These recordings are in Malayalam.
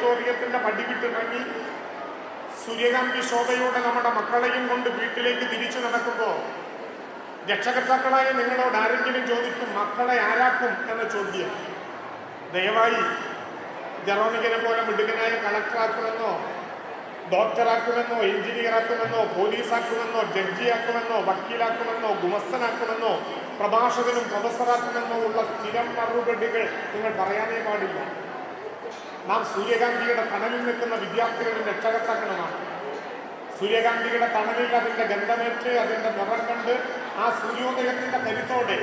ഓഡിറ്റോറിയത്തിന്റെ പടി വിട്ടിറങ്ങി സൂര്യകാന്തി ശോഭയോടെ നമ്മുടെ മക്കളെയും കൊണ്ട് വീട്ടിലേക്ക് തിരിച്ചു നടക്കുമ്പോൾ രക്ഷകർത്താക്കളായ നിങ്ങളോട് ആരെങ്കിലും ചോദിക്കും, മക്കളെ ആരാക്കും എന്ന ചോദ്യം. ദയവായി ജെറോണിക്കിനെ പോലെ മിടുക്കനായ കളക്ടറാക്കുമെന്നോ ഡോക്ടറാക്കുമെന്നോ എഞ്ചിനീയറാക്കുമെന്നോ പോലീസാക്കുമെന്നോ ജഡ്ജിയാക്കുമെന്നോ വക്കീലാക്കുമെന്നോ ഗുമസ്തനാക്കുമെന്നോ പ്രഭാഷകനും പ്രൊഫസറാക്കുമെന്നോ ഉള്ള സ്ഥിരം മറുപടികൾ നിങ്ങൾ പറയാനേ പാടില്ല. നാം സൂര്യകാന്തിയുടെ തണലിൽ നിൽക്കുന്ന വിദ്യാർത്ഥികളും രക്ഷകർത്താക്കളുമാണ്. സൂര്യകാന്തിയുടെ തണലിൽ അതിൻ്റെ ഗന്ധമേറ്റ് അതിൻ്റെ നിറം കണ്ട് ആ സൂര്യോദയത്തിൻ്റെ കരുത്തോടെ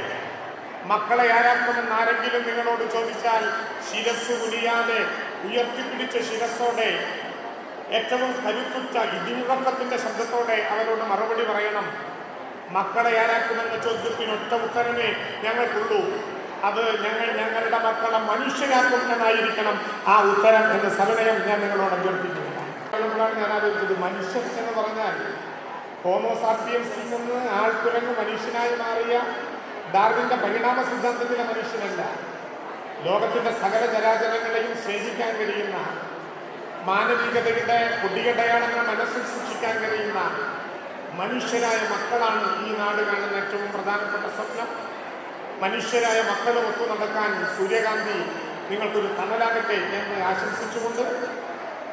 മക്കളെ ആരാക്കുമെന്ന് ആരെങ്കിലും നിങ്ങളോട് ചോദിച്ചാൽ ശിരസ് കുനിയാതെ ഉയർത്തിപ്പിടിച്ച ശിരസോടെ ഏറ്റവും കരുത്തുറ്റ ഇടിമുഴക്കത്തിന്റെ ശബ്ദത്തോടെ അവരോട് മറുപടി പറയണം. മക്കളെ ആരാക്കുമെന്ന ചോദ്യത്തിന് ഒറ്റ ഉത്തരമേ ഞങ്ങൾക്കുള്ളൂ. അത് ഞങ്ങളുടെ മക്കളെ മനുഷ്യരാക്കും എന്നായിരിക്കണം ആ ഉത്തരം എന്ന സവിനയം ഞാൻ നിങ്ങളോട് അഭ്യർത്ഥിക്കുന്നതാണ്. ഞാൻ ആലോചിച്ചത്, മനുഷ്യൻ എന്ന് പറഞ്ഞാൽ ഹോമോസാപ്പിയൻസിൽ നിന്ന് ആൾക്കുരങ്ങ് മനുഷ്യനായി മാറിയ ഡാർവിന്റെ പരിണാമ സിദ്ധാന്തത്തിലെ മനുഷ്യനല്ല. ലോകത്തിന്റെ സകല ചരാചരങ്ങളെയും സ്നേഹിക്കാൻ കഴിയുന്ന, മാനവികതയുടെ കൊടിയടയാളങ്ങൾ മനസ്സിൽ സൂക്ഷിക്കാൻ കഴിയുന്ന മനുഷ്യരായ മക്കളാണ് ഈ നാട് കാണുന്ന ഏറ്റവും പ്രധാനപ്പെട്ട സ്വപ്നം. മനുഷ്യരായ മക്കൾ ഒത്തു നടക്കാൻ സൂര്യകാന്തി നിങ്ങൾക്കൊരു തണലാകട്ടെ എന്ന് ആശംസിച്ചുകൊണ്ട്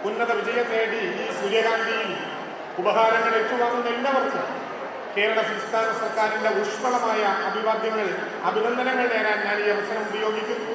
ഉന്നത വിജയം നേടി ഈ സൂര്യകാന്തിയിൽ ഉപഹാരങ്ങൾ ഏറ്റുവാങ്ങുന്ന എല്ലാവർക്കും കേരള സംസ്ഥാന സർക്കാരിൻ്റെ ഊഷ്മളമായ അഭിവാദ്യങ്ങൾ, അഭിനന്ദനങ്ങൾ നേരാൻ ഞാൻ ഈ അവസരം ഉപയോഗിക്കുന്നു.